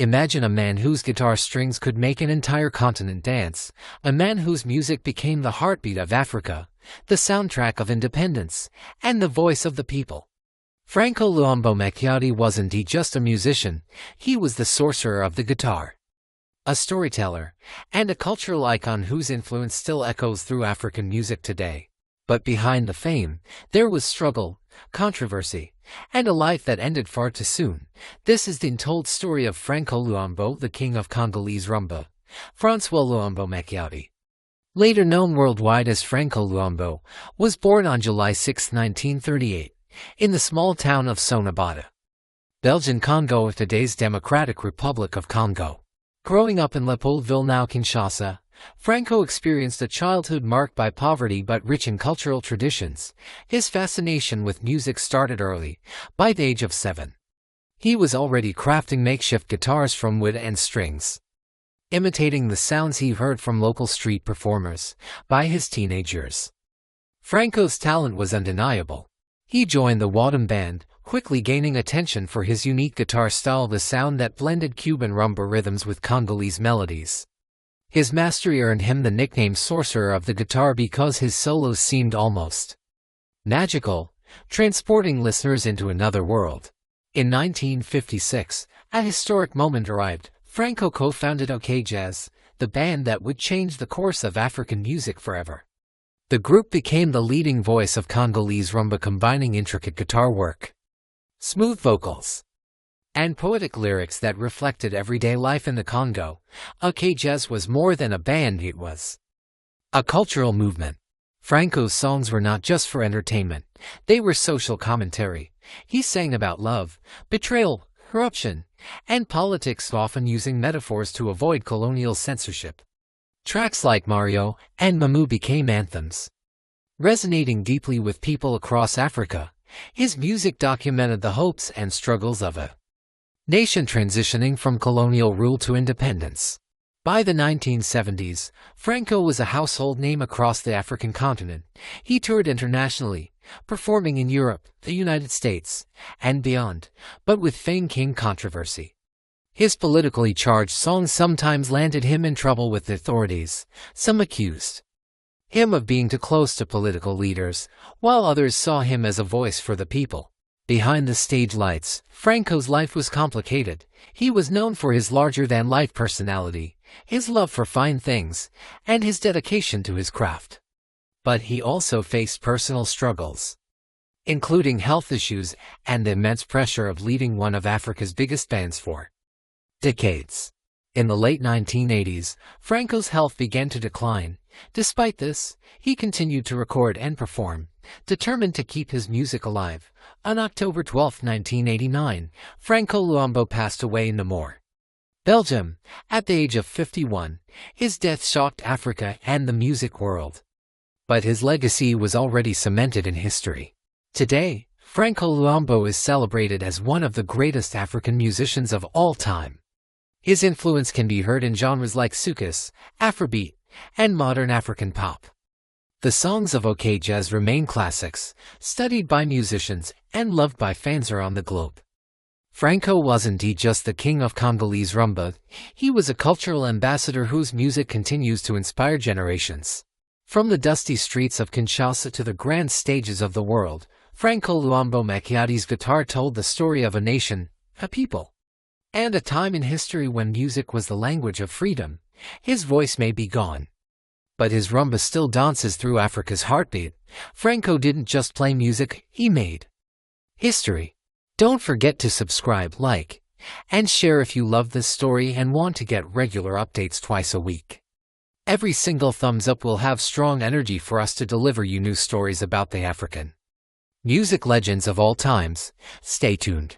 Imagine a man whose guitar strings could make an entire continent dance, a man whose music became the heartbeat of Africa, the soundtrack of independence, and the voice of the people. Franco Luambo Makiadi wasn't just a musician, he was the sorcerer of the guitar. A storyteller, and a cultural icon whose influence still echoes through African music today. But behind the fame, there was struggle, controversy, and a life that ended far too soon. This is the untold story of Franco Luambo, the king of Congolese Rumba, Francois Luambo Makiadi. Later known worldwide as Franco Luambo, was born on July 6, 1938, in the small town of Sonabata, Belgian Congo, today's Democratic Republic of Congo. Growing up in Leopoldville, now Kinshasa, Franco experienced a childhood marked by poverty but rich in cultural traditions. His fascination with music started early. By the age of 7, he was already crafting makeshift guitars from wood and strings, imitating the sounds he heard from local street performers. By his teenage years, Franco's talent was undeniable. He joined the Wadam band, quickly gaining attention for his unique guitar style, the sound that blended Cuban rumba rhythms with Congolese melodies. His mastery earned him the nickname Sorcerer of the guitar because his solos seemed almost magical, transporting listeners into another world. In 1956, a historic moment arrived. Franco co-founded OK Jazz, the band that would change the course of African music forever. The group became the leading voice of Congolese rumba, combining intricate guitar work, smooth vocals, and poetic lyrics that reflected everyday life in the Congo. OK Jazz was more than a band, it was a cultural movement. Franco's songs were not just for entertainment, they were social commentary. He sang about love, betrayal, corruption, and politics, often using metaphors to avoid colonial censorship. Tracks like Mario and Mamu became anthems, resonating deeply with people across Africa. His music documented the hopes and struggles of a nation transitioning from colonial rule to independence. By the 1970s, Franco was a household name across the African continent. He toured internationally, performing in Europe, the United States, and beyond, but with fame came controversy. His politically charged songs sometimes landed him in trouble with the authorities. Some accused him of being too close to political leaders, while others saw him as a voice for the people. Behind the stage lights, Franco's life was complicated. He was known for his larger-than-life personality, his love for fine things, and his dedication to his craft. But he also faced personal struggles, including health issues and the immense pressure of leading one of Africa's biggest bands for decades. In the late 1980s, Franco's health began to decline. Despite this, he continued to record and perform, determined to keep his music alive. On October 12, 1989, Franco Luambo passed away in Namur, Belgium, at the age of 51. His death shocked Africa and the music world, but his legacy was already cemented in history. Today, Franco Luambo is celebrated as one of the greatest African musicians of all time. His influence can be heard in genres like Soukous, Afrobeat, and modern African pop. The songs of OK Jazz remain classics, studied by musicians and loved by fans around the globe. Franco wasn't just the king of Congolese rumba, he was a cultural ambassador whose music continues to inspire generations. From the dusty streets of Kinshasa to the grand stages of the world, Franco Luambo Makiadi's guitar told the story of a nation, a people, and a time in history when music was the language of freedom. His voice may be gone, but his rumba still dances through Africa's heartbeat. Franco didn't just play music, he made history. Don't forget to subscribe, like, and share if you love this story and want to get regular updates twice a week. Every single thumbs up will have strong energy for us to deliver you new stories about the African music legends of all times. Stay tuned.